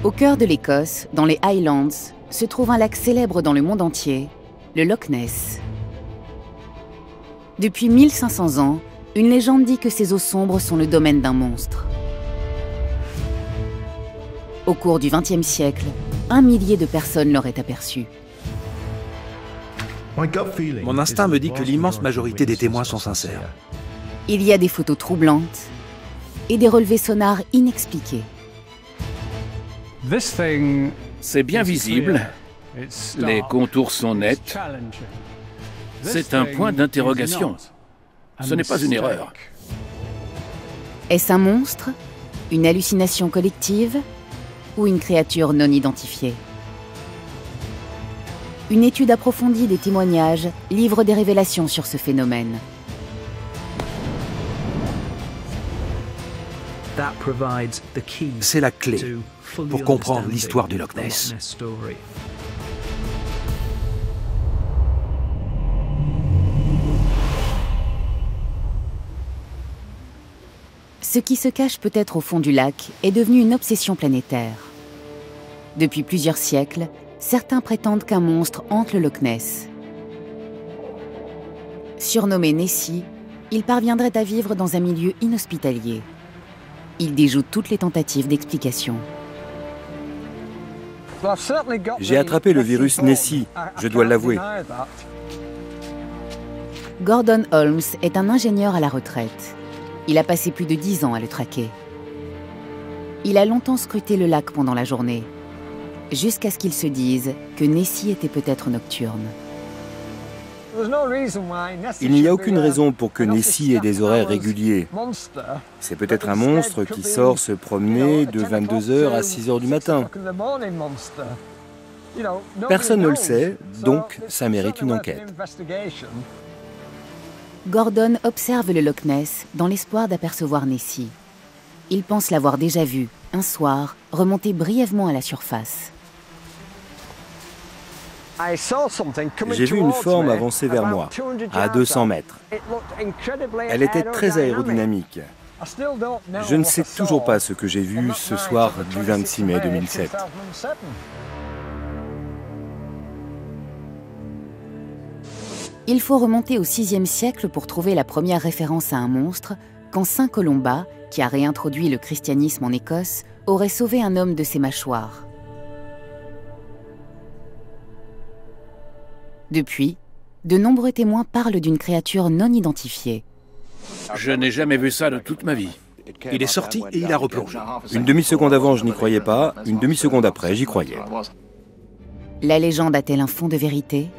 Au cœur de l'Écosse, dans les Highlands, se trouve un lac célèbre dans le monde entier, le Loch Ness. Depuis 1500 ans, une légende dit que ces eaux sombres sont le domaine d'un monstre. Au cours du XXe siècle, 1 millier de personnes l'auraient aperçu. Mon instinct me dit que l'immense majorité des témoins sont sincères. Il y a des photos troublantes et des relevés sonars inexpliqués. C'est bien visible, les contours sont nets. C'est un point d'interrogation. Ce n'est pas une erreur. Est-ce un monstre, une hallucination collective ou une créature non identifiée? Une étude approfondie des témoignages livre des révélations sur ce phénomène. C'est la clé pour comprendre l'histoire du Loch Ness. Ce qui se cache peut-être au fond du lac est devenu une obsession planétaire. Depuis plusieurs siècles, certains prétendent qu'un monstre hante le Loch Ness. Surnommé Nessie, il parviendrait à vivre dans un milieu inhospitalier. Il déjoue toutes les tentatives d'explication. J'ai attrapé le virus Nessie, je dois l'avouer. Gordon Holmes est un ingénieur à la retraite. Il a passé plus de 10 ans à le traquer. Il a longtemps scruté le lac pendant la journée, jusqu'à ce qu'il se dise que Nessie était peut-être nocturne. Il n'y a aucune raison pour que Nessie ait des horaires réguliers. C'est peut-être un monstre qui sort se promener de 22h à 6h du matin. Personne ne le sait, donc ça mérite une enquête. Gordon observe le Loch Ness dans l'espoir d'apercevoir Nessie. Il pense l'avoir déjà vue, un soir, remonter brièvement à la surface. J'ai vu une forme avancer vers moi, à 200 mètres. Elle était très aérodynamique. Je ne sais toujours pas ce que j'ai vu ce soir du 26 mai 2007. Il faut remonter au VIe siècle pour trouver la première référence à un monstre, quand Saint Colomba, qui a réintroduit le christianisme en Écosse, aurait sauvé un homme de ses mâchoires. Depuis, de nombreux témoins parlent d'une créature non identifiée. Je n'ai jamais vu ça de toute ma vie. Il est sorti et il a replongé. Une demi-seconde avant, je n'y croyais pas. Une demi-seconde après, j'y croyais. La légende a-t-elle un fond de vérité?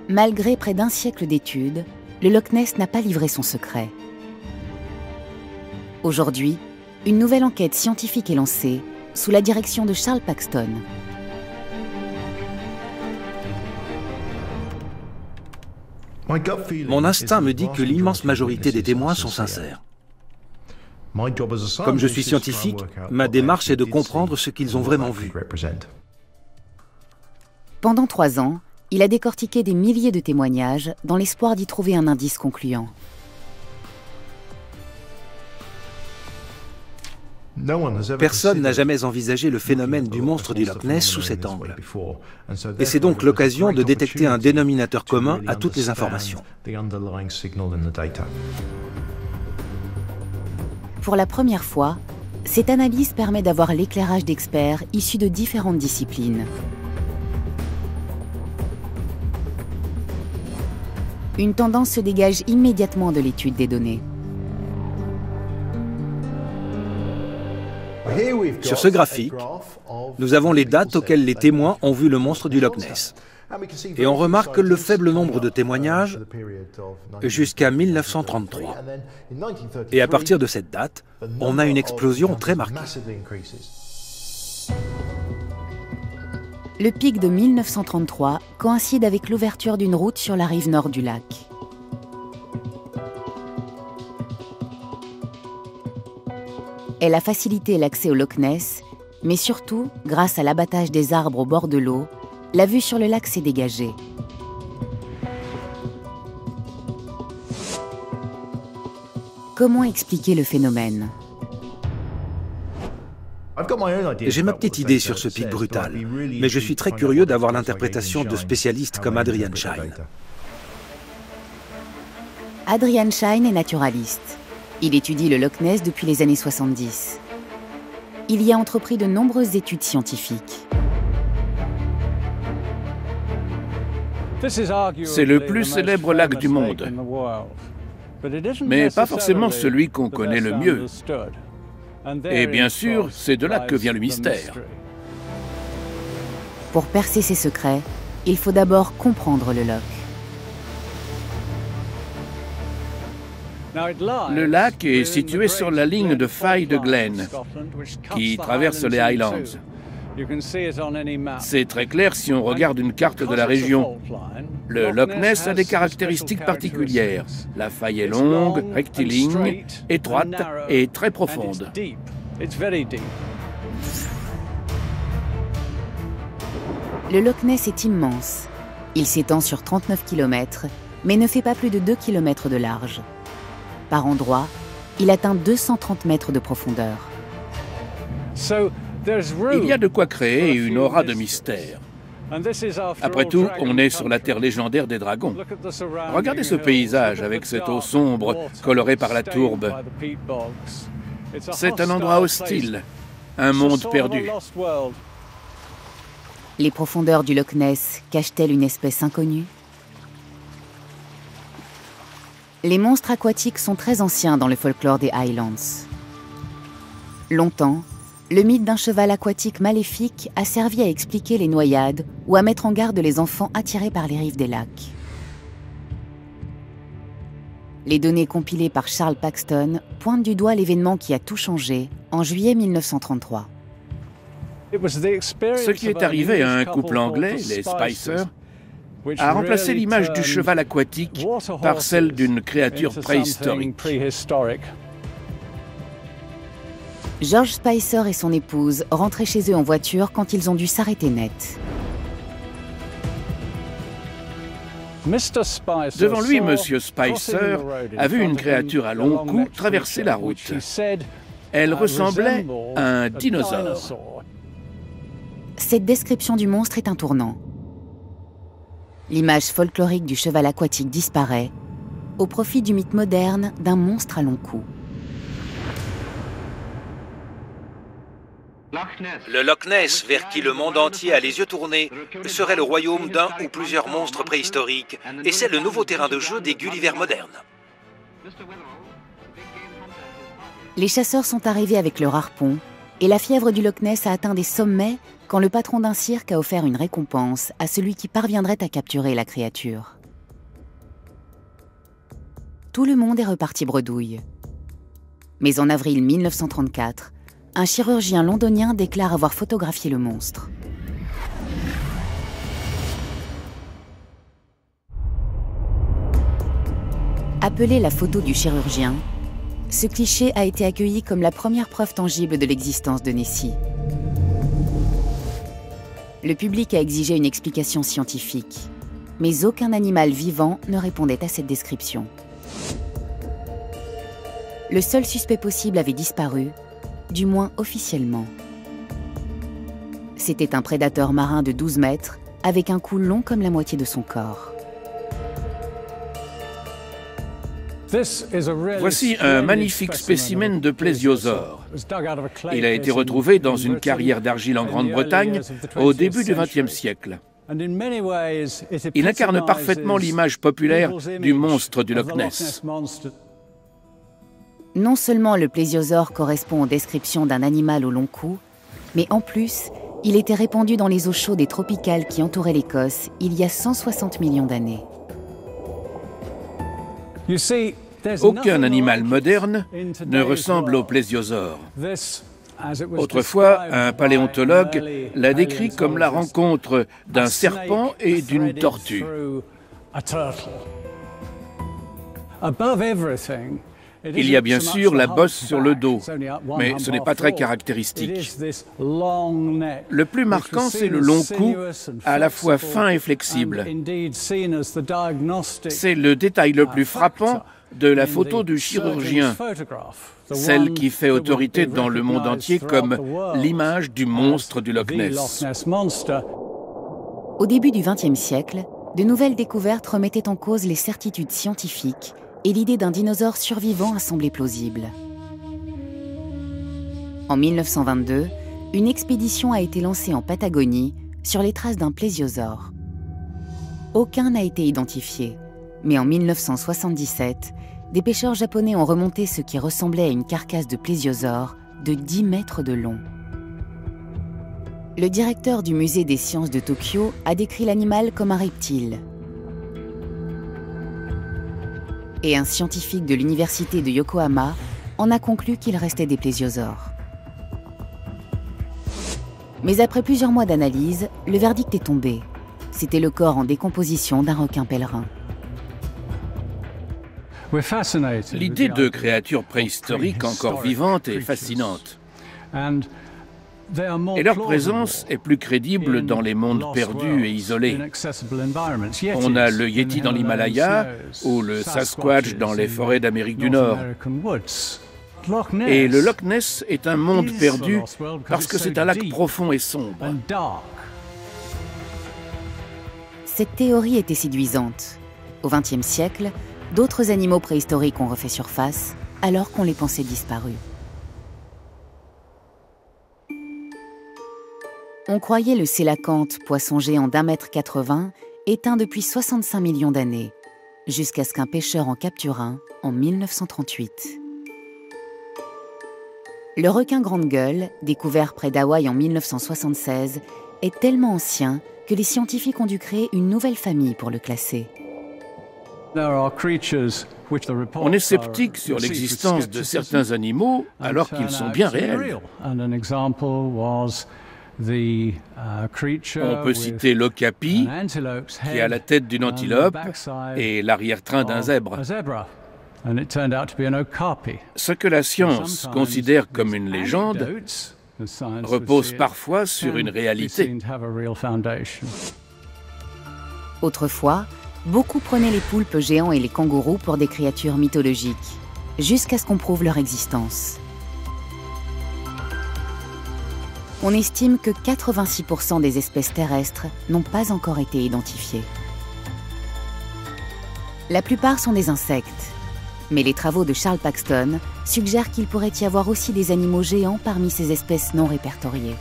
Malgré près d'un siècle d'études, le Loch Ness n'a pas livré son secret. Aujourd'hui, une nouvelle enquête scientifique est lancée, sous la direction de Charles Paxton. Mon instinct me dit que l'immense majorité des témoins sont sincères. Comme je suis scientifique, ma démarche est de comprendre ce qu'ils ont vraiment vu. Pendant 3 ans, il a décortiqué des milliers de témoignages dans l'espoir d'y trouver un indice concluant. Personne n'a jamais envisagé le phénomène du monstre du Loch Ness sous cet angle. Et c'est donc l'occasion de détecter un dénominateur commun à toutes les informations. Pour la première fois, cette analyse permet d'avoir l'éclairage d'experts issus de différentes disciplines. Une tendance se dégage immédiatement de l'étude des données. Sur ce graphique, nous avons les dates auxquelles les témoins ont vu le monstre du Loch Ness. Et on remarque le faible nombre de témoignages jusqu'à 1933. Et à partir de cette date, on a une explosion très marquée. Le pic de 1933 coïncide avec l'ouverture d'une route sur la rive nord du lac. Elle a facilité l'accès au Loch Ness, mais surtout, grâce à l'abattage des arbres au bord de l'eau, la vue sur le lac s'est dégagée. Comment expliquer le phénomène? J'ai ma petite idée sur ce pic brutal, mais je suis très curieux d'avoir l'interprétation de spécialistes comme Adrian Shine. Adrian Shine est naturaliste. Il étudie le Loch Ness depuis les années 70. Il y a entrepris de nombreuses études scientifiques. C'est le plus célèbre lac du monde, mais pas forcément celui qu'on connaît le mieux. Et bien sûr, c'est de là que vient le mystère. Pour percer ses secrets, il faut d'abord comprendre le loch. Le lac est situé sur la ligne de faille de Glen, qui traverse les Highlands. C'est très clair si on regarde une carte de la région. Le Loch Ness a des caractéristiques particulières. La faille est longue, rectiligne, étroite et très profonde. Le Loch Ness est immense. Il s'étend sur 39 km, mais ne fait pas plus de 2 km de large. Par endroits, il atteint 230 mètres de profondeur. Il y a de quoi créer une aura de mystère. Après tout, on est sur la terre légendaire des dragons. Regardez ce paysage avec cette eau sombre colorée par la tourbe. C'est un endroit hostile, un monde perdu. Les profondeurs du Loch Ness cachent-elles une espèce inconnue? Les monstres aquatiques sont très anciens dans le folklore des Highlands. Longtemps, le mythe d'un cheval aquatique maléfique a servi à expliquer les noyades ou à mettre en garde les enfants attirés par les rives des lacs. Les données compilées par Charles Paxton pointent du doigt l'événement qui a tout changé en juillet 1933. Ce qui est arrivé à un couple anglais, les Spicer, a remplacé l'image du cheval aquatique par celle d'une créature préhistorique. George Spicer et son épouse rentraient chez eux en voiture quand ils ont dû s'arrêter net. Devant lui, M. Spicer a vu une créature à long cou traverser la route. Elle ressemblait à un dinosaure. Cette description du monstre est un tournant. L'image folklorique du cheval aquatique disparaît au profit du mythe moderne d'un monstre à long cou. Le Loch Ness, vers qui le monde entier a les yeux tournés, serait le royaume d'un ou plusieurs monstres préhistoriques, et c'est le nouveau terrain de jeu des Gulliver modernes. Les chasseurs sont arrivés avec leur harpon, et la fièvre du Loch Ness a atteint des sommets quand le patron d'un cirque a offert une récompense à celui qui parviendrait à capturer la créature. Tout le monde est reparti bredouille. Mais en avril 1934, un chirurgien londonien déclare avoir photographié le monstre. Appelé la photo du chirurgien, ce cliché a été accueilli comme la première preuve tangible de l'existence de Nessie. Le public a exigé une explication scientifique, mais aucun animal vivant ne répondait à cette description. Le seul suspect possible avait disparu, du moins officiellement. C'était un prédateur marin de 12 mètres, avec un cou long comme la moitié de son corps. Voici un magnifique spécimen de plésiosaure. Il a été retrouvé dans une carrière d'argile en Grande-Bretagne au début du XXe siècle. Il incarne parfaitement l'image populaire du monstre du Loch Ness. Non seulement le plésiosaure correspond aux descriptions d'un animal au long cou, mais en plus, il était répandu dans les eaux chaudes et tropicales qui entouraient l'Écosse il y a 160 millions d'années. Aucun animal moderne ne ressemble au plésiosaure. Autrefois, un paléontologue l'a décrit comme la rencontre d'un serpent et d'une tortue. Il y a bien sûr la bosse sur le dos, mais ce n'est pas très caractéristique. Le plus marquant, c'est le long cou, à la fois fin et flexible. C'est le détail le plus frappant de la photo du chirurgien, celle qui fait autorité dans le monde entier comme l'image du monstre du Loch Ness. Au début du XXe siècle, de nouvelles découvertes remettaient en cause les certitudes scientifiques et l'idée d'un dinosaure survivant a semblé plausible. En 1922, une expédition a été lancée en Patagonie sur les traces d'un plésiosaure. Aucun n'a été identifié, mais en 1977, des pêcheurs japonais ont remonté ce qui ressemblait à une carcasse de plésiosaure de 10 mètres de long. Le directeur du musée des sciences de Tokyo a décrit l'animal comme un reptile. Et un scientifique de l'université de Yokohama en a conclu qu'il restait des plésiosaures. Mais après plusieurs mois d'analyse, le verdict est tombé. C'était le corps en décomposition d'un requin pèlerin. L'idée de créatures préhistoriques encore vivantes est fascinante. Et leur présence est plus crédible dans les mondes perdus et isolés. On a le Yéti dans l'Himalaya ou le Sasquatch dans les forêts d'Amérique du Nord. Et le Loch Ness est un monde perdu parce que c'est un lac profond et sombre. Cette théorie était séduisante. Au XXe siècle, d'autres animaux préhistoriques ont refait surface alors qu'on les pensait disparus. On croyait le sélacanthe, poisson géant d'1,80 m, éteint depuis 65 millions d'années, jusqu'à ce qu'un pêcheur en capture un en 1938. Le requin grande gueule, découvert près d'Hawaï en 1976, est tellement ancien que les scientifiques ont dû créer une nouvelle famille pour le classer. On est sceptique sur l'existence de certains animaux alors qu'ils sont bien réels. On peut citer l'okapi, qui a la tête d'une antilope et l'arrière-train d'un zèbre. Ce que la science considère comme une légende repose parfois sur une réalité. Autrefois, beaucoup prenaient les poulpes géants et les kangourous pour des créatures mythologiques, jusqu'à ce qu'on prouve leur existence. On estime que 86% des espèces terrestres n'ont pas encore été identifiées. La plupart sont des insectes, mais les travaux de Charles Paxton suggèrent qu'il pourrait y avoir aussi des animaux géants parmi ces espèces non répertoriées.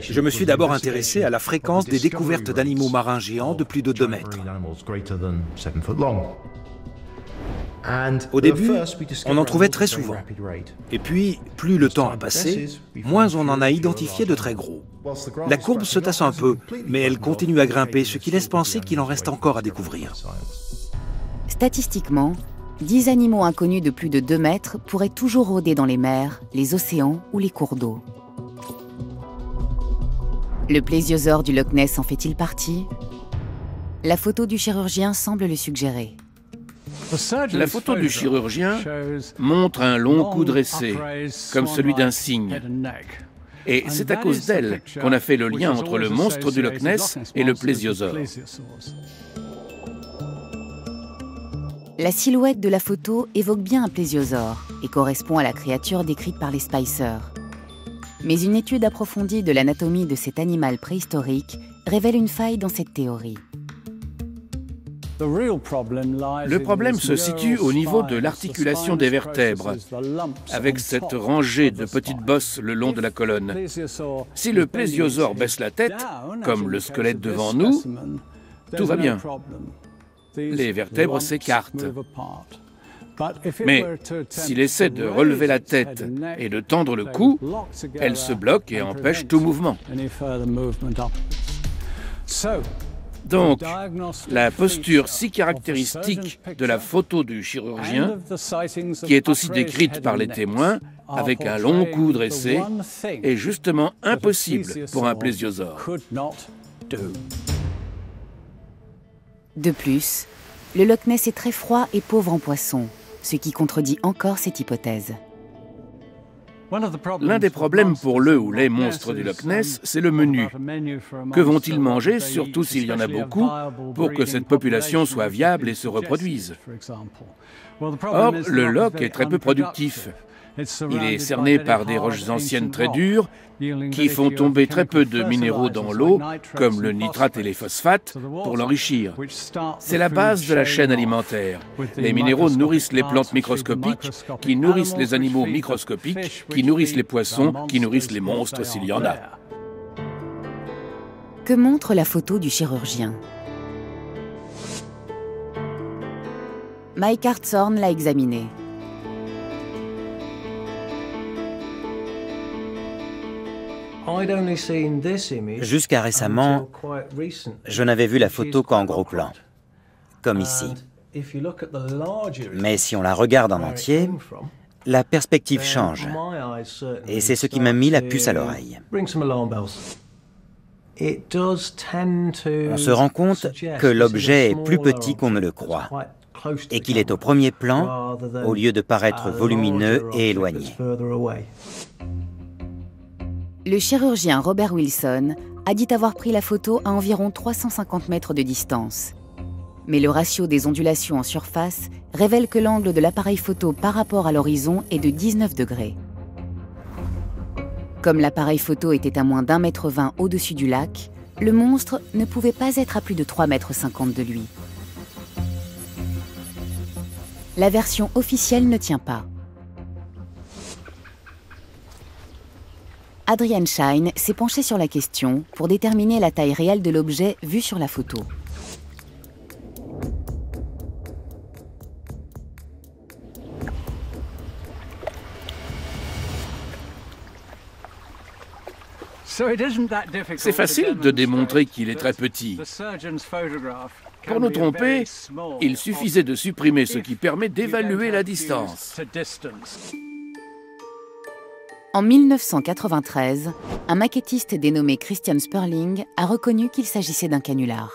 Je me suis d'abord intéressé à la fréquence des découvertes d'animaux marins géants de plus de 2 mètres. Au début, on en trouvait très souvent. Et puis, plus le temps a passé, moins on en a identifié de très gros. La courbe se tasse un peu, mais elle continue à grimper, ce qui laisse penser qu'il en reste encore à découvrir. Statistiquement, 10 animaux inconnus de plus de 2 mètres pourraient toujours rôder dans les mers, les océans ou les cours d'eau. Le plésiosaure du Loch Ness en fait-il partie? La photo du chirurgien semble le suggérer. La photo du chirurgien montre un long cou dressé, comme celui d'un cygne. Et c'est à cause d'elle qu'on a fait le lien entre le monstre du Loch Ness et le plésiosaure. La silhouette de la photo évoque bien un plésiosaure et correspond à la créature décrite par les Spicer. Mais une étude approfondie de l'anatomie de cet animal préhistorique révèle une faille dans cette théorie. Le problème se situe au niveau de l'articulation des vertèbres, avec cette rangée de petites bosses le long de la colonne. Si le plésiosaure baisse la tête, comme le squelette devant nous, tout va bien. Les vertèbres s'écartent. Mais s'il essaie de relever la tête et de tendre le cou, elle se bloque et empêche tout mouvement. Donc, la posture si caractéristique de la photo du chirurgien, qui est aussi décrite par les témoins, avec un long cou dressé, est justement impossible pour un plésiosaure. De plus, le Loch Ness est très froid et pauvre en poissons, ce qui contredit encore cette hypothèse. L'un des problèmes pour le ou les monstres du Loch Ness, c'est le menu. Que vont-ils manger, surtout s'il y en a beaucoup, pour que cette population soit viable et se reproduise? Or, le loch est très peu productif. Il est cerné par des roches anciennes très dures qui font tomber très peu de minéraux dans l'eau, comme le nitrate et les phosphates, pour l'enrichir. C'est la base de la chaîne alimentaire. Les minéraux nourrissent les plantes microscopiques, qui nourrissent les animaux microscopiques, qui nourrissent les poissons, qui nourrissent les monstres s'il y en a. Que montre la photo du chirurgien? Mike Hartshorn l'a examiné. Jusqu'à récemment, je n'avais vu la photo qu'en gros plan, comme ici. Mais si on la regarde en entier, la perspective change. Et c'est ce qui m'a mis la puce à l'oreille. On se rend compte que l'objet est plus petit qu'on ne le croit et qu'il est au premier plan au lieu de paraître volumineux et éloigné. Le chirurgien Robert Wilson a dit avoir pris la photo à environ 350 mètres de distance. Mais le ratio des ondulations en surface révèle que l'angle de l'appareil photo par rapport à l'horizon est de 19 degrés. Comme l'appareil photo était à moins d'1,20 m au-dessus du lac, le monstre ne pouvait pas être à plus de 3,50 m de lui. La version officielle ne tient pas. Adrian Shine s'est penché sur la question pour déterminer la taille réelle de l'objet vu sur la photo. C'est facile de démontrer qu'il est très petit. Pour nous tromper, il suffisait de supprimer ce qui permet d'évaluer la distance. En 1993, un maquettiste dénommé Christian Sperling a reconnu qu'il s'agissait d'un canular.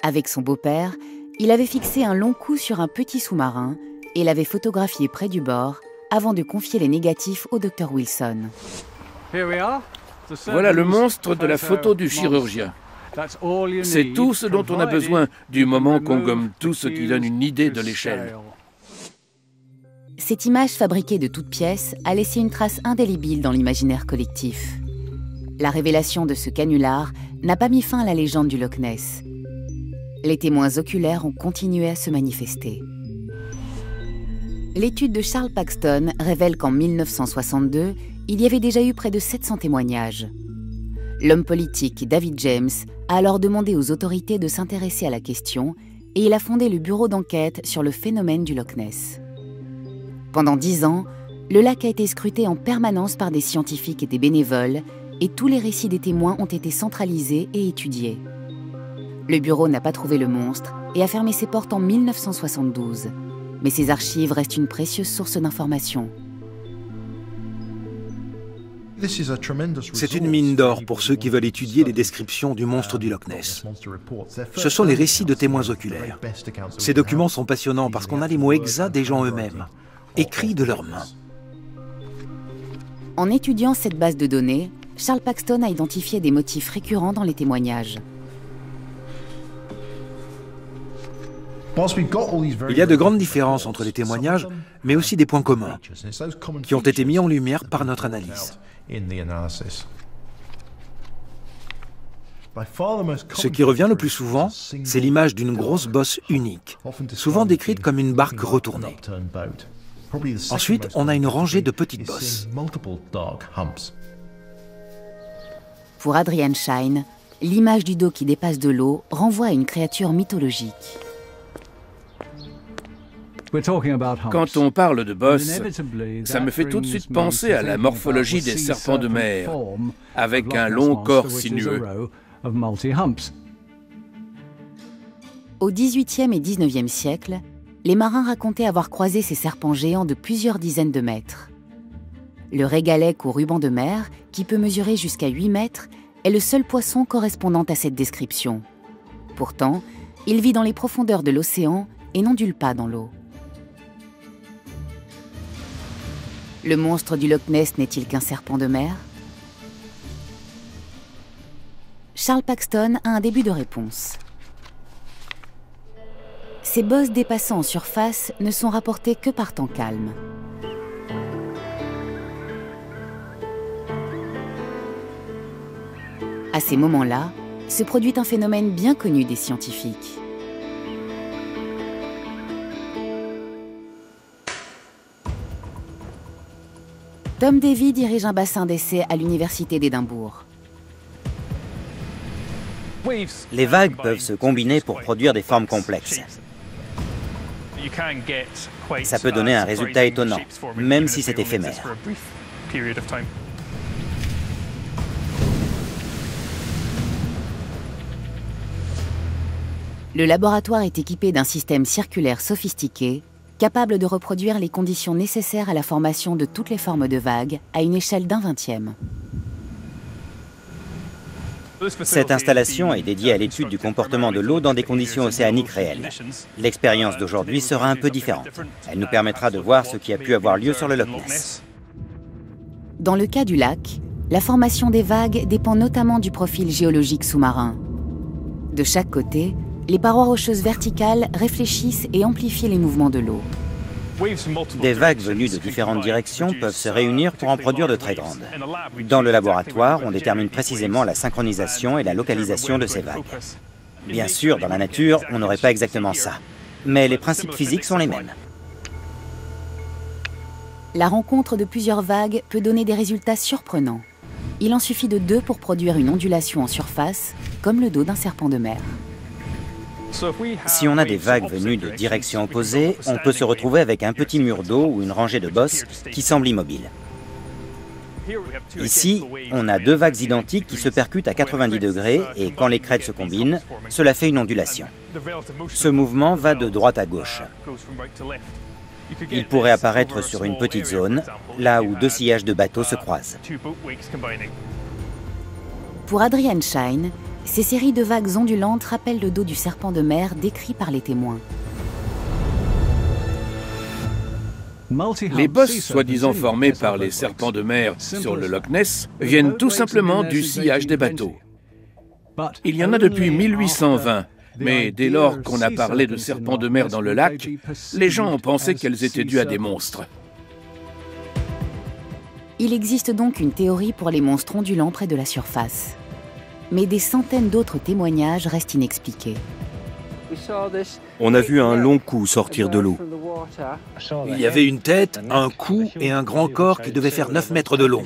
Avec son beau-père, il avait fixé un long coup sur un petit sous-marin et l'avait photographié près du bord avant de confier les négatifs au Dr Wilson. Voilà le monstre de la photo du chirurgien. C'est tout ce dont on a besoin du moment qu'on gomme tout ce qui donne une idée de l'échelle. Cette image fabriquée de toutes pièces a laissé une trace indélébile dans l'imaginaire collectif. La révélation de ce canular n'a pas mis fin à la légende du Loch Ness. Les témoins oculaires ont continué à se manifester. L'étude de Charles Paxton révèle qu'en 1962, il y avait déjà eu près de 700 témoignages. L'homme politique David James a alors demandé aux autorités de s'intéresser à la question et il a fondé le bureau d'enquête sur le phénomène du Loch Ness. Pendant 10 ans, le lac a été scruté en permanence par des scientifiques et des bénévoles et tous les récits des témoins ont été centralisés et étudiés. Le bureau n'a pas trouvé le monstre et a fermé ses portes en 1972. Mais ces archives restent une précieuse source d'informations. C'est une mine d'or pour ceux qui veulent étudier les descriptions du monstre du Loch Ness. Ce sont les récits de témoins oculaires. Ces documents sont passionnants parce qu'on a les mots exacts des gens eux-mêmes, écrits de leurs mains. En étudiant cette base de données, Charles Paxton a identifié des motifs récurrents dans les témoignages. Il y a de grandes différences entre les témoignages, mais aussi des points communs, qui ont été mis en lumière par notre analyse. Ce qui revient le plus souvent, c'est l'image d'une grosse bosse unique, souvent décrite comme une barque retournée. Ensuite, on a une rangée de petites bosses. Pour Adrian Shine, l'image du dos qui dépasse de l'eau renvoie à une créature mythologique. Quand on parle de bosses, ça me fait tout de suite penser à la morphologie des serpents de mer, avec un long corps sinueux. Au XVIIIe et XIXe siècle, les marins racontaient avoir croisé ces serpents géants de plusieurs dizaines de mètres. Le régalec ou ruban de mer, qui peut mesurer jusqu'à 8 mètres, est le seul poisson correspondant à cette description. Pourtant, Il vit dans les profondeurs de l'océan et n'ondule pas dans l'eau. Le monstre du Loch Ness n'est-il qu'un serpent de mer? Charles Paxton a un début de réponse. Ces bosses dépassant en surface ne sont rapportées que par temps calme. À ces moments-là, se produit un phénomène bien connu des scientifiques. Tom Davy dirige un bassin d'essai à l'université d'Édimbourg. Les vagues peuvent se combiner pour produire des formes complexes. Ça peut donner un résultat étonnant, même si c'est éphémère. Le laboratoire est équipé d'un système circulaire sophistiqué, capable de reproduire les conditions nécessaires à la formation de toutes les formes de vagues à une échelle d'1/20e. Cette installation est dédiée à l'étude du comportement de l'eau dans des conditions océaniques réelles. L'expérience d'aujourd'hui sera un peu différente. Elle nous permettra de voir ce qui a pu avoir lieu sur le Loch Ness. Dans le cas du lac, la formation des vagues dépend notamment du profil géologique sous-marin. De chaque côté, les parois rocheuses verticales réfléchissent et amplifient les mouvements de l'eau. Des vagues venues de différentes directions peuvent se réunir pour en produire de très grandes. Dans le laboratoire, on détermine précisément la synchronisation et la localisation de ces vagues. Bien sûr, dans la nature, on n'aurait pas exactement ça. Mais les principes physiques sont les mêmes. La rencontre de plusieurs vagues peut donner des résultats surprenants. Il en suffit de 2 pour produire une ondulation en surface, comme le dos d'un serpent de mer. Si on a des vagues venues de directions opposées, on peut se retrouver avec un petit mur d'eau ou une rangée de bosses qui semble immobile. Ici, on a 2 vagues identiques qui se percutent à 90 degrés et quand les crêtes se combinent, cela fait une ondulation. Ce mouvement va de droite à gauche. Il pourrait apparaître sur une petite zone, là où 2 sillages de bateaux se croisent. Pour Adrian Shine, ces séries de vagues ondulantes rappellent le dos du serpent de mer décrit par les témoins. Les bosses soi-disant formées par les serpents de mer sur le Loch Ness viennent tout simplement du sillage des bateaux. Il y en a depuis 1820, mais dès lors qu'on a parlé de serpents de mer dans le lac, les gens ont pensé qu'elles étaient dues à des monstres. Il existe donc une théorie pour les monstres ondulants près de la surface. Mais des centaines d'autres témoignages restent inexpliqués. On a vu un long cou sortir de l'eau. Il y avait une tête, un cou et un grand corps qui devait faire 9 mètres de long.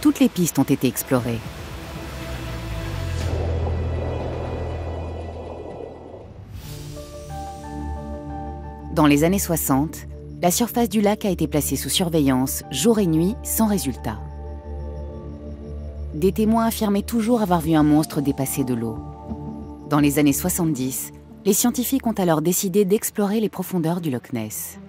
Toutes les pistes ont été explorées. Dans les années 60, la surface du lac a été placée sous surveillance jour et nuit sans résultat. Des témoins affirmaient toujours avoir vu un monstre dépasser de l'eau. Dans les années 70, les scientifiques ont alors décidé d'explorer les profondeurs du Loch Ness.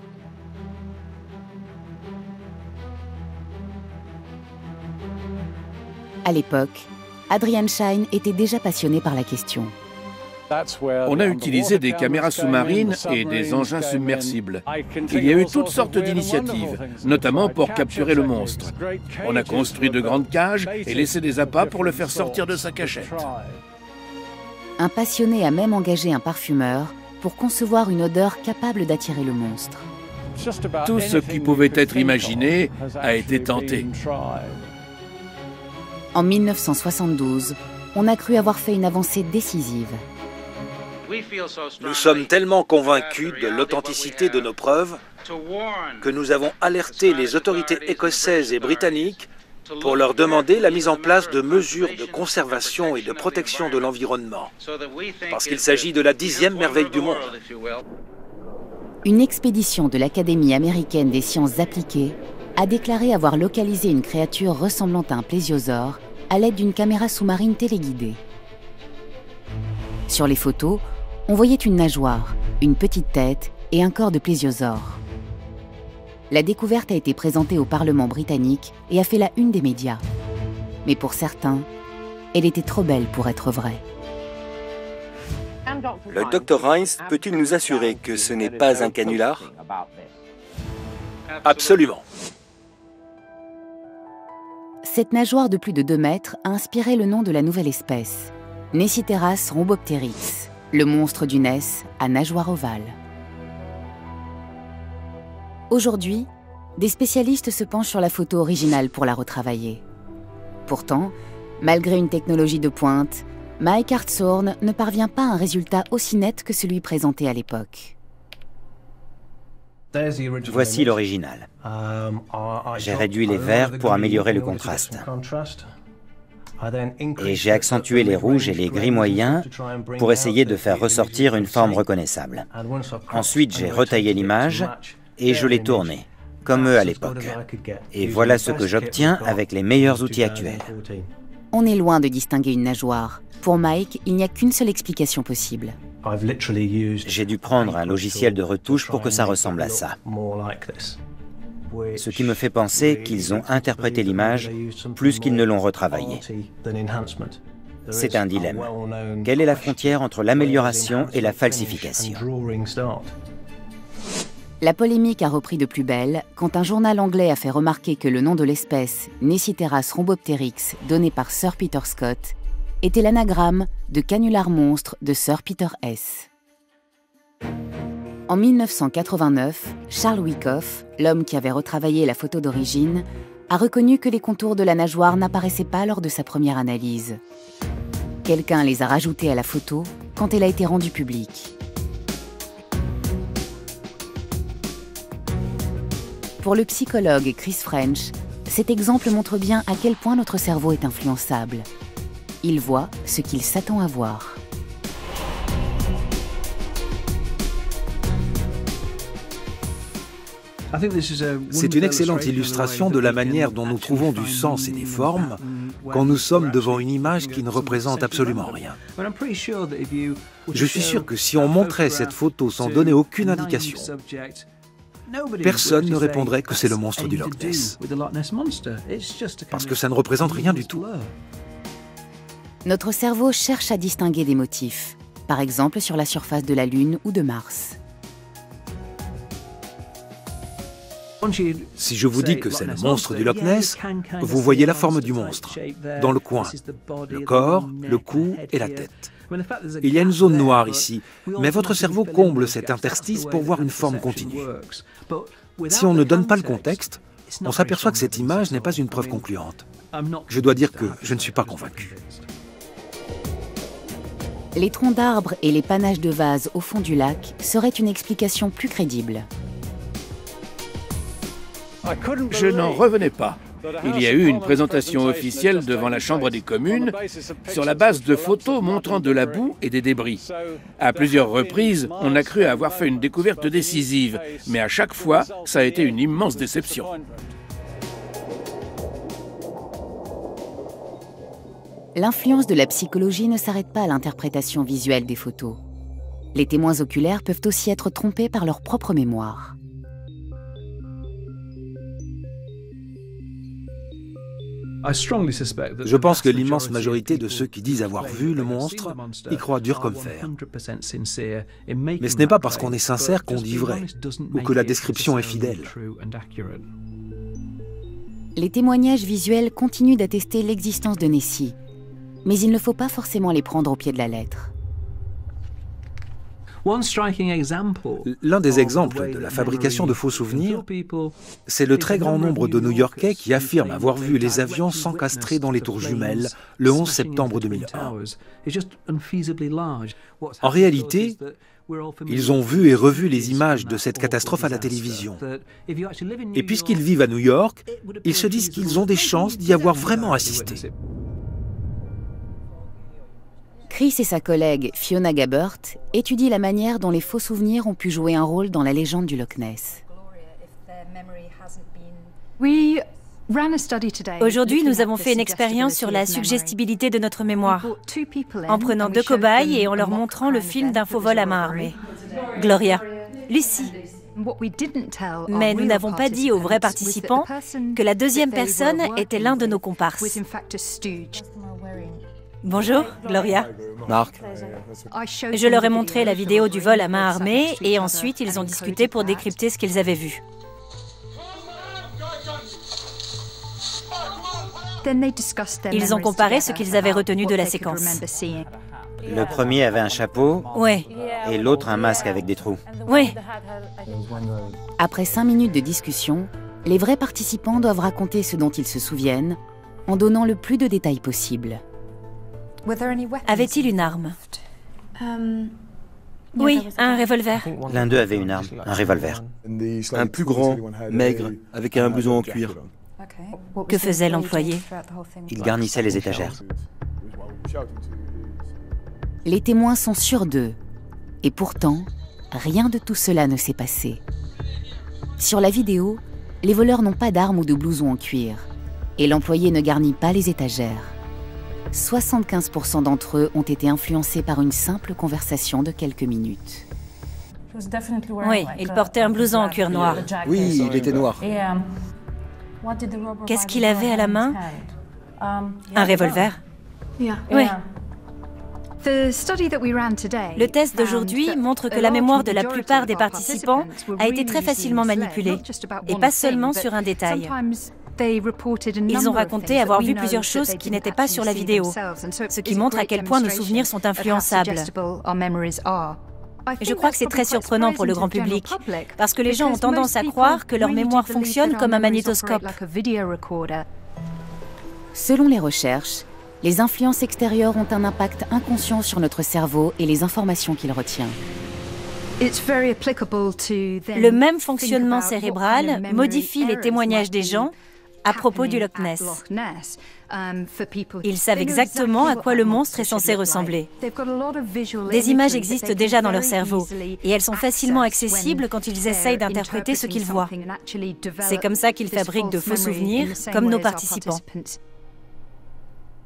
À l'époque, Adrian Shine était déjà passionné par la question. On a utilisé des caméras sous-marines et des engins submersibles. Il y a eu toutes sortes d'initiatives, notamment pour capturer le monstre. On a construit de grandes cages et laissé des appâts pour le faire sortir de sa cachette. Un passionné a même engagé un parfumeur pour concevoir une odeur capable d'attirer le monstre. Tout ce qui pouvait être imaginé a été tenté. En 1972, on a cru avoir fait une avancée décisive. Nous sommes tellement convaincus de l'authenticité de nos preuves que nous avons alerté les autorités écossaises et britanniques pour leur demander la mise en place de mesures de conservation et de protection de l'environnement, parce qu'il s'agit de la 10e merveille du monde. Une expédition de l'Académie américaine des sciences appliquées a déclaré avoir localisé une créature ressemblant à un plésiosaure à l'aide d'une caméra sous-marine téléguidée. Sur les photos, on voyait une nageoire, une petite tête et un corps de plésiosaure. La découverte a été présentée au Parlement britannique et a fait la une des médias. Mais pour certains, elle était trop belle pour être vraie. Le Dr Heinz peut-il nous assurer que ce n'est pas un canular? Absolument. Cette nageoire de plus de 2 mètres a inspiré le nom de la nouvelle espèce, Neciteras rhombophterix, le monstre du Ness à nageoire ovale. Aujourd'hui, des spécialistes se penchent sur la photo originale pour la retravailler. Pourtant, malgré une technologie de pointe, Mike Hartshorne ne parvient pas à un résultat aussi net que celui présenté à l'époque. Voici l'original. J'ai réduit les verts pour améliorer le contraste. Et j'ai accentué les rouges et les gris moyens pour essayer de faire ressortir une forme reconnaissable. Ensuite, j'ai retaillé l'image et je l'ai tournée, comme eux à l'époque. Et voilà ce que j'obtiens avec les meilleurs outils actuels. On est loin de distinguer une nageoire. Pour Mike, il n'y a qu'une seule explication possible. J'ai dû prendre un logiciel de retouche pour que ça ressemble à ça. Ce qui me fait penser qu'ils ont interprété l'image plus qu'ils ne l'ont retravaillée. C'est un dilemme. Quelle est la frontière entre l'amélioration et la falsification? La polémique a repris de plus belle quand un journal anglais a fait remarquer que le nom de l'espèce, Neciteras rhombophterix, donné par Sir Peter Scott, était l'anagramme de canular monstre de Sir Peter Hess. En 1989, Charles Wyckoff, l'homme qui avait retravaillé la photo d'origine, a reconnu que les contours de la nageoire n'apparaissaient pas lors de sa première analyse. Quelqu'un les a rajoutés à la photo quand elle a été rendue publique. Pour le psychologue Chris French, cet exemple montre bien à quel point notre cerveau est influençable. Il voit ce qu'il s'attend à voir. C'est une excellente illustration de la manière dont nous trouvons du sens et des formes quand nous sommes devant une image qui ne représente absolument rien. Je suis sûr que si on montrait cette photo sans donner aucune indication, personne ne répondrait que c'est le monstre du Loch Ness, parce que ça ne représente rien du tout. Notre cerveau cherche à distinguer des motifs, par exemple sur la surface de la Lune ou de Mars. Si je vous dis que c'est le monstre du Loch Ness, vous voyez la forme du monstre, dans le coin, le corps, le cou et la tête. Il y a une zone noire ici, mais votre cerveau comble cet interstice pour voir une forme continue. Si on ne donne pas le contexte, on s'aperçoit que cette image n'est pas une preuve concluante. Je dois dire que je ne suis pas convaincu. Les troncs d'arbres et les panaches de vases au fond du lac seraient une explication plus crédible. Je n'en revenais pas. Il y a eu une présentation officielle devant la Chambre des communes sur la base de photos montrant de la boue et des débris. À plusieurs reprises, on a cru avoir fait une découverte décisive, mais à chaque fois, ça a été une immense déception. L'influence de la psychologie ne s'arrête pas à l'interprétation visuelle des photos. Les témoins oculaires peuvent aussi être trompés par leur propre mémoire. Je pense que l'immense majorité de ceux qui disent avoir vu le monstre y croient dur comme fer. Mais ce n'est pas parce qu'on est sincère qu'on dit vrai, ou que la description est fidèle. Les témoignages visuels continuent d'attester l'existence de Nessie, mais il ne faut pas forcément les prendre au pied de la lettre. L'un des exemples de la fabrication de faux souvenirs, c'est le très grand nombre de New-Yorkais qui affirment avoir vu les avions s'encastrer dans les tours jumelles le 11 septembre 2001. En réalité, ils ont vu et revu les images de cette catastrophe à la télévision. Et puisqu'ils vivent à New York, ils se disent qu'ils ont des chances d'y avoir vraiment assisté. Chris et sa collègue Fiona Gabbert étudient la manière dont les faux souvenirs ont pu jouer un rôle dans la légende du Loch Ness. Aujourd'hui, nous avons fait une expérience sur la suggestibilité de notre mémoire, en prenant 2 cobayes et en leur montrant le film d'infovol à main armée. Gloria, Lucie. Mais nous n'avons pas dit aux vrais participants que la deuxième personne était l'un de nos comparses. Bonjour, Gloria. Marc, Je leur ai montré la vidéo du vol à main armée et ensuite ils ont discuté pour décrypter ce qu'ils avaient vu. Ils ont comparé ce qu'ils avaient retenu de la séquence. Le premier avait un chapeau Ouais, et l'autre un masque avec des trous. ouais. Après 5 minutes de discussion, les vrais participants doivent raconter ce dont ils se souviennent, en donnant le plus de détails possible. Avait-il une arme? Oui, un revolver. L'un d'eux avait une arme, un revolver. un plus grand, maigre, avec un blouson en cuir. Que faisait l'employé? Il garnissait les étagères. Les témoins sont sûrs d'eux. Et pourtant, rien de tout cela ne s'est passé. Sur la vidéo, les voleurs n'ont pas d'armes ou de blouson en cuir. Et l'employé ne garnit pas les étagères. 75% d'entre eux ont été influencés par une simple conversation de quelques minutes. Oui, il portait un blouson en cuir noir. Oui, il était noir. Qu'est-ce qu'il avait à la main? Un revolver? Oui. Le test d'aujourd'hui montre que la mémoire de la plupart des participants a été très facilement manipulée, et pas seulement sur un détail. Ils ont raconté avoir vu plusieurs choses qui n'étaient pas sur la vidéo, ce qui montre à quel point nos souvenirs sont influençables. Je crois que c'est très surprenant pour le grand public, parce que les gens ont tendance à croire que leur mémoire fonctionne comme un magnétoscope. Selon les recherches, les influences extérieures ont un impact inconscient sur notre cerveau et les informations qu'il retient. Le même fonctionnement cérébral modifie les témoignages des gens à propos du Loch Ness. Ils savent exactement à quoi le monstre est censé ressembler. Des images existent déjà dans leur cerveau et elles sont facilement accessibles quand ils essayent d'interpréter ce qu'ils voient. C'est comme ça qu'ils fabriquent de faux souvenirs, comme nos participants.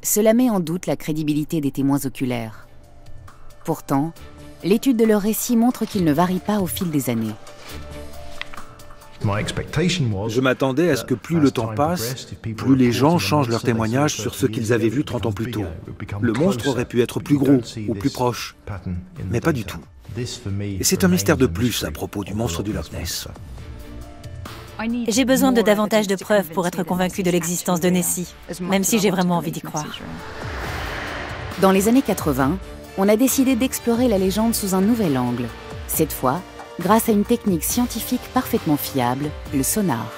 Cela met en doute la crédibilité des témoins oculaires. Pourtant, l'étude de leur récit montre qu'ils ne varient pas au fil des années. Je m'attendais à ce que plus le temps passe, plus les gens changent leur témoignage sur ce qu'ils avaient vu 30 ans plus tôt. Le monstre aurait pu être plus gros ou plus proche, mais pas du tout. Et c'est un mystère de plus à propos du monstre du Loch Ness. J'ai besoin de davantage de preuves pour être convaincu de l'existence de Nessie, même si j'ai vraiment envie d'y croire. Dans les années 80, on a décidé d'explorer la légende sous un nouvel angle. Cette fois, grâce à une technique scientifique parfaitement fiable, le sonar.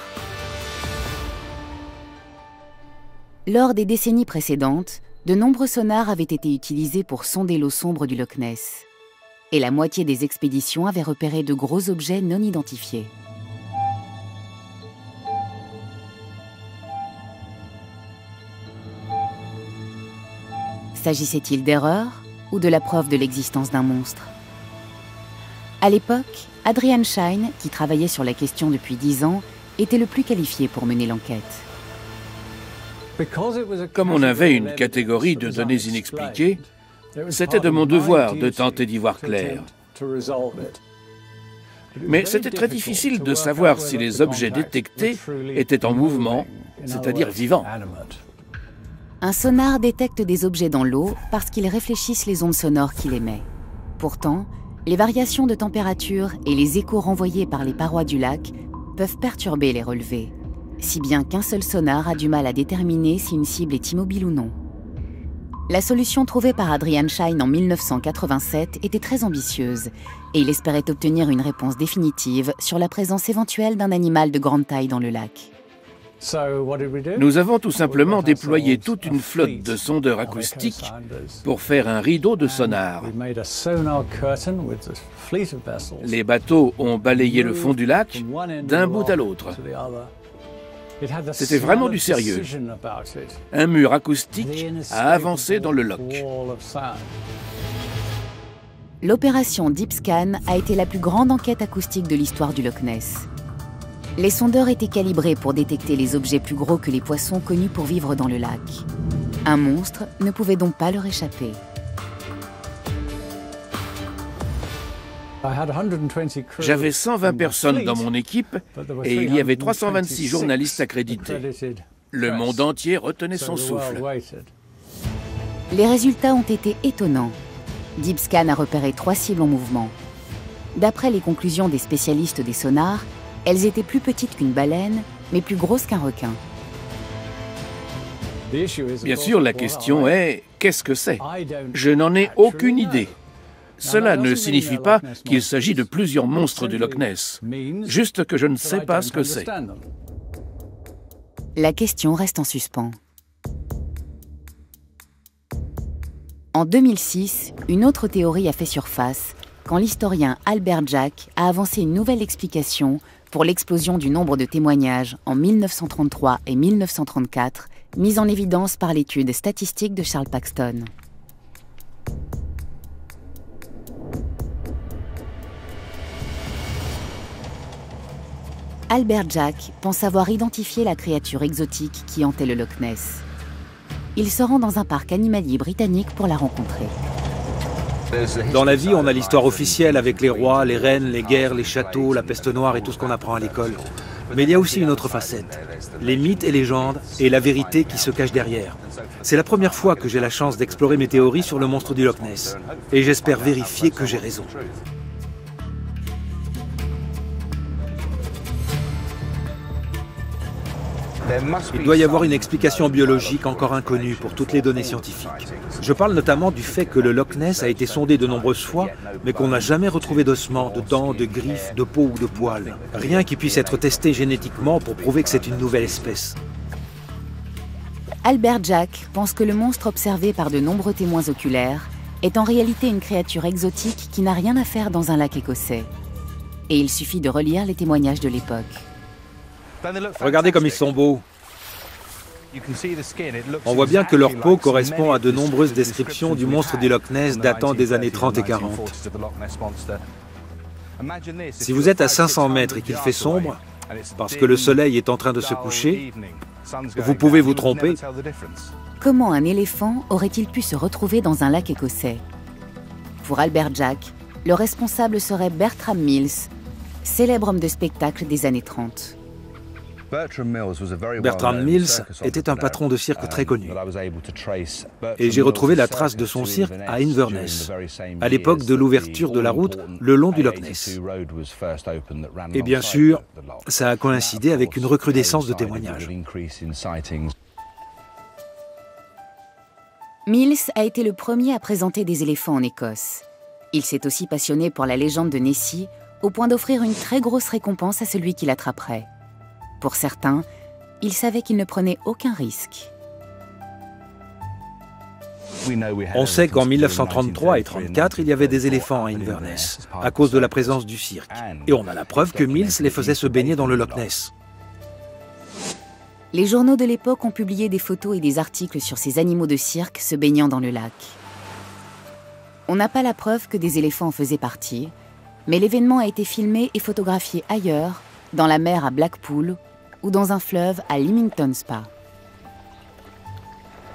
Lors des décennies précédentes, de nombreux sonars avaient été utilisés pour sonder l'eau sombre du Loch Ness. Et la moitié des expéditions avaient repéré de gros objets non identifiés. S'agissait-il d'erreurs ou de la preuve de l'existence d'un monstre? À l'époque, Adrian Shine, qui travaillait sur la question depuis 10 ans, était le plus qualifié pour mener l'enquête. Comme on avait une catégorie de données inexpliquées, c'était de mon devoir de tenter d'y voir clair. Mais c'était très difficile de savoir si les objets détectés étaient en mouvement, c'est-à-dire vivants. Un sonar détecte des objets dans l'eau parce qu'ils réfléchissent les ondes sonores qu'il émet. Pourtant, les variations de température et les échos renvoyés par les parois du lac peuvent perturber les relevés, si bien qu'un seul sonar a du mal à déterminer si une cible est immobile ou non. La solution trouvée par Adrian Shine en 1987 était très ambitieuse et il espérait obtenir une réponse définitive sur la présence éventuelle d'un animal de grande taille dans le lac. Nous avons tout simplement déployé toute une flotte de sondeurs acoustiques pour faire un rideau de sonar. Les bateaux ont balayé le fond du lac d'un bout à l'autre. C'était vraiment du sérieux. Un mur acoustique a avancé dans le loch. L'opération Deep Scan a été la plus grande enquête acoustique de l'histoire du Loch Ness. Les sondeurs étaient calibrés pour détecter les objets plus gros que les poissons connus pour vivre dans le lac. Un monstre ne pouvait donc pas leur échapper. J'avais 120 personnes dans mon équipe et il y avait 326 journalistes accrédités. Le monde entier retenait son souffle. Les résultats ont été étonnants. DeepScan a repéré 3 cibles en mouvement. D'après les conclusions des spécialistes des sonars, elles étaient plus petites qu'une baleine, mais plus grosses qu'un requin. Bien sûr, la question est « qu'est-ce que c'est ?» Je n'en ai aucune idée. Cela ne signifie pas qu'il s'agit de plusieurs monstres du Loch Ness, juste que je ne sais pas ce que c'est. La question reste en suspens. En 2006, une autre théorie a fait surface quand l'historien Albert Jack a avancé une nouvelle explication pour l'explosion du nombre de témoignages en 1933 et 1934, mise en évidence par l'étude statistique de Charles Paxton. Albert Jack pense avoir identifié la créature exotique qui hantait le Loch Ness. Il se rend dans un parc animalier britannique pour la rencontrer. Dans la vie, on a l'histoire officielle avec les rois, les reines, les guerres, les châteaux, la peste noire et tout ce qu'on apprend à l'école. Mais il y a aussi une autre facette, les mythes et légendes et la vérité qui se cache derrière. C'est la première fois que j'ai la chance d'explorer mes théories sur le monstre du Loch Ness. Et j'espère vérifier que j'ai raison. Il doit y avoir une explication biologique encore inconnue pour toutes les données scientifiques. Je parle notamment du fait que le Loch Ness a été sondé de nombreuses fois, mais qu'on n'a jamais retrouvé d'ossements, de dents, de griffes, de peau ou de poils. Rien qui puisse être testé génétiquement pour prouver que c'est une nouvelle espèce. Albert Jack pense que le monstre observé par de nombreux témoins oculaires est en réalité une créature exotique qui n'a rien à faire dans un lac écossais. Et il suffit de relire les témoignages de l'époque. Regardez comme ils sont beaux. On voit bien que leur peau correspond à de nombreuses descriptions du monstre du Loch Ness datant des années 30 et 40. Si vous êtes à 500 mètres et qu'il fait sombre, parce que le soleil est en train de se coucher, vous pouvez vous tromper. Comment un éléphant aurait-il pu se retrouver dans un lac écossais? Pour Albert Jack, le responsable serait Bertram Mills, célèbre homme de spectacle des années 30. Bertram Mills était un patron de cirque très connu. Et j'ai retrouvé la trace de son cirque à Inverness, à l'époque de l'ouverture de la route le long du Loch Ness. Et bien sûr, ça a coïncidé avec une recrudescence de témoignages. Mills a été le premier à présenter des éléphants en Écosse. Il s'est aussi passionné pour la légende de Nessie, au point d'offrir une très grosse récompense à celui qui l'attraperait. Pour certains, il savait qu'il ne prenait aucun risque. On sait qu'en 1933 et 1934, il y avait des éléphants à Inverness, à cause de la présence du cirque. Et on a la preuve que Mills les faisait se baigner dans le Loch Ness. Les journaux de l'époque ont publié des photos et des articles sur ces animaux de cirque se baignant dans le lac. On n'a pas la preuve que des éléphants en faisaient partie, mais l'événement a été filmé et photographié ailleurs, dans la mer à Blackpool ou dans un fleuve à Leamington Spa.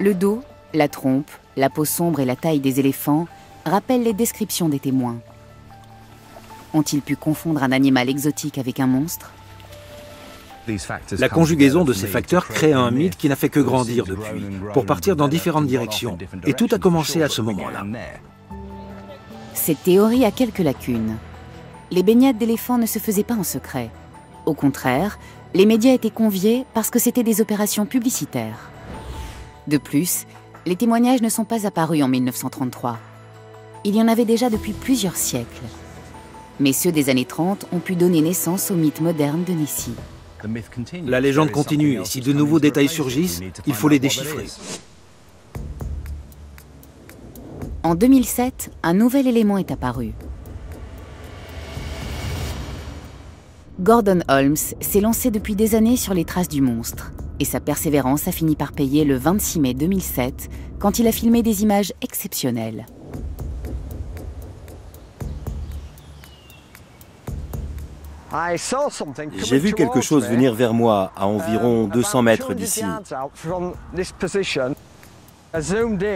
Le dos, la trompe, la peau sombre et la taille des éléphants rappellent les descriptions des témoins. Ont-ils pu confondre un animal exotique avec un monstre? La conjugaison de ces facteurs crée un mythe qui n'a fait que grandir depuis, pour partir dans différentes directions. Et tout a commencé à ce moment-là. Cette théorie a quelques lacunes. Les baignades d'éléphants ne se faisaient pas en secret. Au contraire, les médias étaient conviés parce que c'était des opérations publicitaires. De plus, les témoignages ne sont pas apparus en 1933. Il y en avait déjà depuis plusieurs siècles. Mais ceux des années 30 ont pu donner naissance au mythe moderne de Nessie. La légende continue et si de nouveaux détails surgissent, il faut les déchiffrer. En 2007, un nouvel élément est apparu. Gordon Holmes s'est lancé depuis des années sur les traces du monstre, et sa persévérance a fini par payer le 26 mai 2007, quand il a filmé des images exceptionnelles. J'ai vu quelque chose venir vers moi à environ 200 mètres d'ici.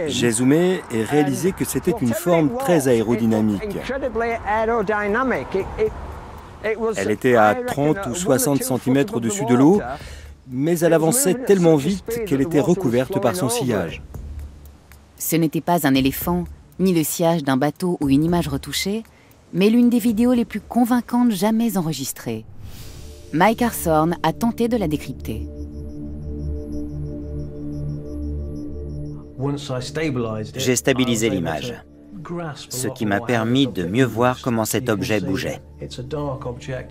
J'ai zoomé et réalisé que c'était une forme très aérodynamique. Elle était à 30 ou 60 cm au-dessus de l'eau, mais elle avançait tellement vite qu'elle était recouverte par son sillage. Ce n'était pas un éléphant, ni le sillage d'un bateau ou une image retouchée, mais l'une des vidéos les plus convaincantes jamais enregistrées. Mike Hartshorne a tenté de la décrypter. J'ai stabilisé l'image, ce qui m'a permis de mieux voir comment cet objet bougeait.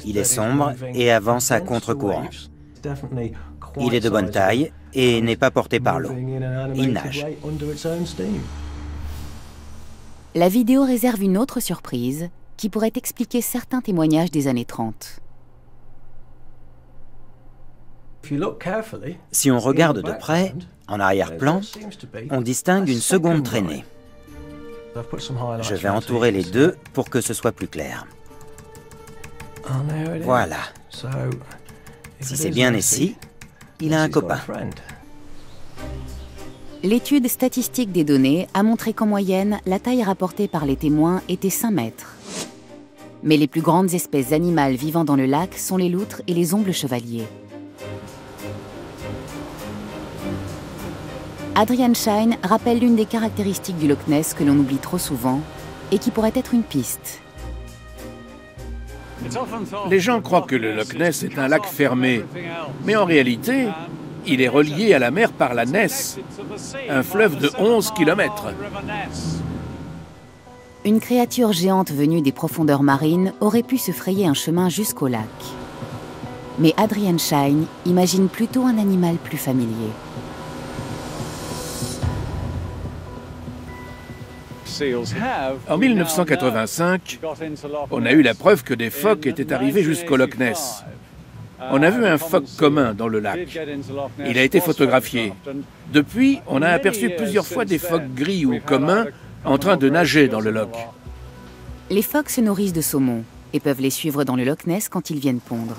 Il est sombre et avance à contre-courant. Il est de bonne taille et n'est pas porté par l'eau. Il nage. La vidéo réserve une autre surprise qui pourrait expliquer certains témoignages des années 30. Si on regarde de près, en arrière-plan, on distingue une seconde traînée. Je vais entourer les deux pour que ce soit plus clair. Voilà. Si c'est bien ici, il a un copain. L'étude statistique des données a montré qu'en moyenne, la taille rapportée par les témoins était 5 mètres. Mais les plus grandes espèces animales vivant dans le lac sont les loutres et les ombles chevaliers. Adrian Shine rappelle l'une des caractéristiques du Loch Ness que l'on oublie trop souvent et qui pourrait être une piste. Les gens croient que le Loch Ness est un lac fermé, mais en réalité, il est relié à la mer par la Ness, un fleuve de 11 km. Une créature géante venue des profondeurs marines aurait pu se frayer un chemin jusqu'au lac. Mais Adrian Shine imagine plutôt un animal plus familier. En 1985, on a eu la preuve que des phoques étaient arrivés jusqu'au Loch Ness. On a vu un phoque commun dans le lac. Il a été photographié. Depuis, on a aperçu plusieurs fois des phoques gris ou communs en train de nager dans le lac. Les phoques se nourrissent de saumon et peuvent les suivre dans le Loch Ness quand ils viennent pondre.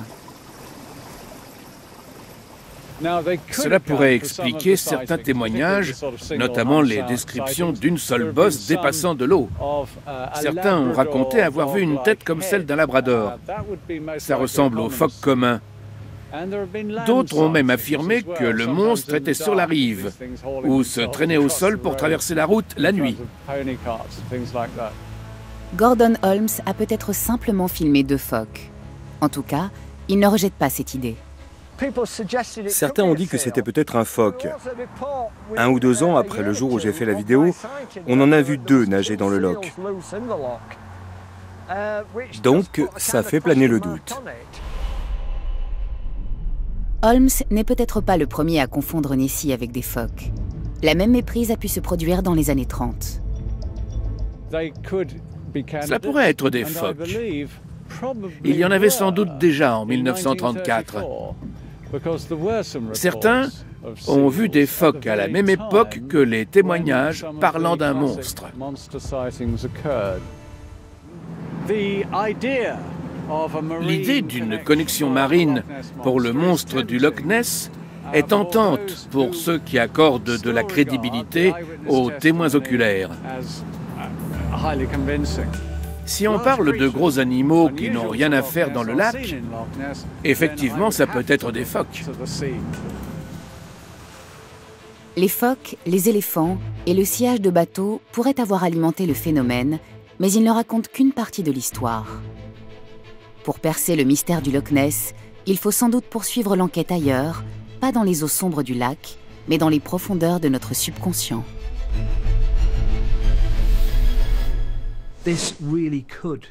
Cela pourrait expliquer certains témoignages, notamment les descriptions d'une seule bosse dépassant de l'eau. Certains ont raconté avoir vu une tête comme celle d'un labrador. Ça ressemble au phoque commun. D'autres ont même affirmé que le monstre était sur la rive ou se traînait au sol pour traverser la route la nuit. Gordon Holmes a peut-être simplement filmé 2 phoques. En tout cas, il ne rejette pas cette idée. Certains ont dit que c'était peut-être un phoque. 1 ou 2 ans après le jour où j'ai fait la vidéo, on en a vu 2 nager dans le lac. Donc, ça fait planer le doute. Holmes n'est peut-être pas le premier à confondre Nessie avec des phoques. La même méprise a pu se produire dans les années 30. Cela pourrait être des phoques. Il y en avait sans doute déjà en 1934. Certains ont vu des phoques à la même époque que les témoignages parlant d'un monstre. L'idée d'une connexion marine pour le monstre du Loch Ness est tentante pour ceux qui accordent de la crédibilité aux témoins oculaires. Si on parle de gros animaux qui n'ont rien à faire dans le lac, effectivement, ça peut être des phoques. Les phoques, les éléphants et le sillage de bateaux pourraient avoir alimenté le phénomène, mais ils ne racontent qu'une partie de l'histoire. Pour percer le mystère du Loch Ness, il faut sans doute poursuivre l'enquête ailleurs, pas dans les eaux sombres du lac, mais dans les profondeurs de notre subconscient.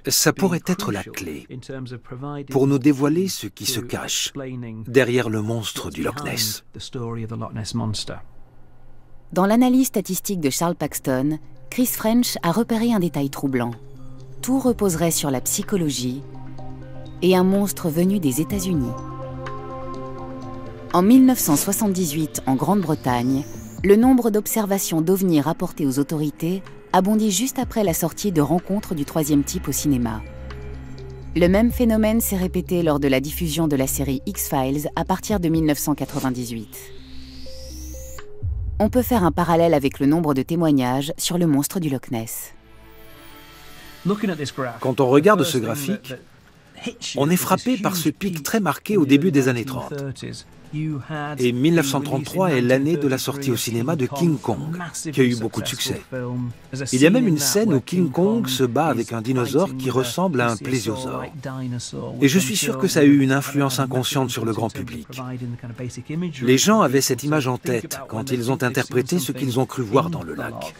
Ça pourrait être la clé pour nous dévoiler ce qui se cache derrière le monstre du Loch Ness. Dans l'analyse statistique de Charles Paxton, Chris French a repéré un détail troublant. Tout reposerait sur la psychologie et un monstre venu des États-Unis. En 1978, en Grande-Bretagne, le nombre d'observations d'ovnis rapportées aux autorités a bondi juste après la sortie de Rencontres du troisième type au cinéma. Le même phénomène s'est répété lors de la diffusion de la série X-Files à partir de 1998. On peut faire un parallèle avec le nombre de témoignages sur le monstre du Loch Ness. Quand on regarde ce graphique, On est frappé par ce pic très marqué au début des années 30. Et 1933 est l'année de la sortie au cinéma de King Kong, qui a eu beaucoup de succès. Il y a même une scène où King Kong se bat avec un dinosaure qui ressemble à un plésiosaure. Et je suis sûr que ça a eu une influence inconsciente sur le grand public. Les gens avaient cette image en tête quand ils ont interprété ce qu'ils ont cru voir dans le lac.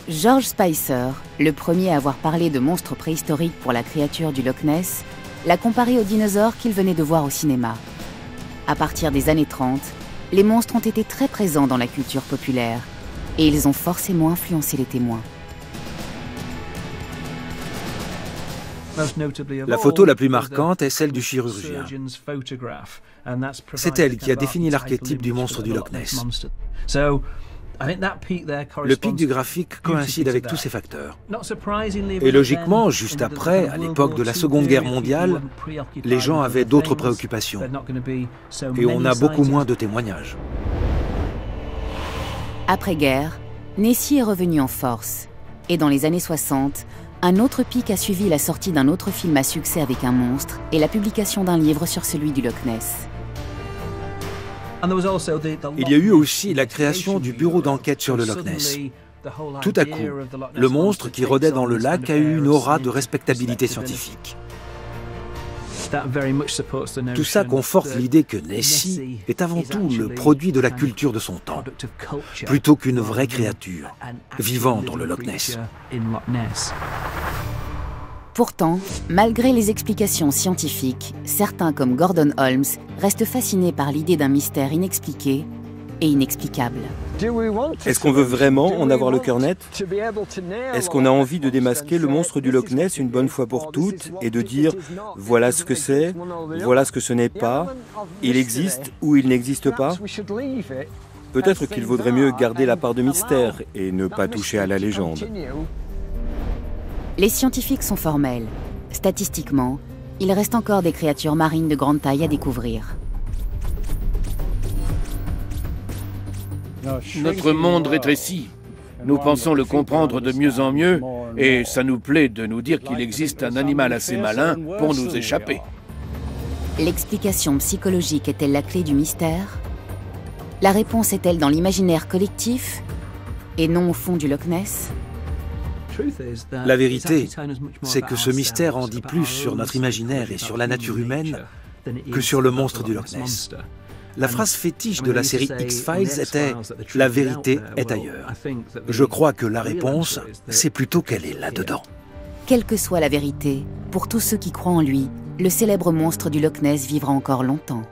George Spicer, le premier à avoir parlé de monstres préhistoriques pour la créature du Loch Ness, l'a comparé aux dinosaures qu'il venait de voir au cinéma. À partir des années 30, les monstres ont été très présents dans la culture populaire et ils ont forcément influencé les témoins. La photo la plus marquante est celle du chirurgien. C'est elle qui a défini l'archétype du monstre du Loch Ness. Le pic du graphique coïncide avec tous ces facteurs. Et logiquement, juste après, à l'époque de la Seconde Guerre mondiale, les gens avaient d'autres préoccupations. Et on a beaucoup moins de témoignages. Après-guerre, Nessie est revenu en force. Et dans les années 60, un autre pic a suivi la sortie d'un autre film à succès avec un monstre et la publication d'un livre sur celui du Loch Ness. Il y a eu aussi la création du bureau d'enquête sur le Loch Ness. Tout à coup, le monstre qui rôdait dans le lac a eu une aura de respectabilité scientifique. Tout ça conforte l'idée que Nessie est avant tout le produit de la culture de son temps, plutôt qu'une vraie créature vivant dans le Loch Ness. Pourtant, malgré les explications scientifiques, certains comme Gordon Holmes restent fascinés par l'idée d'un mystère inexpliqué et inexplicable. Est-ce qu'on veut vraiment en avoir le cœur net? Est-ce qu'on a envie de démasquer le monstre du Loch Ness une bonne fois pour toutes et de dire « voilà ce que c'est, voilà ce que ce n'est pas, il existe ou il n'existe pas » Peut-être qu'il vaudrait mieux garder la part de mystère et ne pas toucher à la légende. Les scientifiques sont formels. Statistiquement, il reste encore des créatures marines de grande taille à découvrir. Notre monde rétrécit. Nous pensons le comprendre de mieux en mieux et ça nous plaît de nous dire qu'il existe un animal assez malin pour nous échapper. L'explication psychologique est-elle la clé du mystère? La réponse est-elle dans l'imaginaire collectif et non au fond du Loch Ness? La vérité, c'est que ce mystère en dit plus sur notre imaginaire et sur la nature humaine que sur le monstre du Loch Ness. La phrase fétiche de la série X-Files était « La vérité est ailleurs ». Je crois que la réponse, c'est plutôt qu'elle est là-dedans. Quelle que soit la vérité, pour tous ceux qui croient en lui, le célèbre monstre du Loch Ness vivra encore longtemps.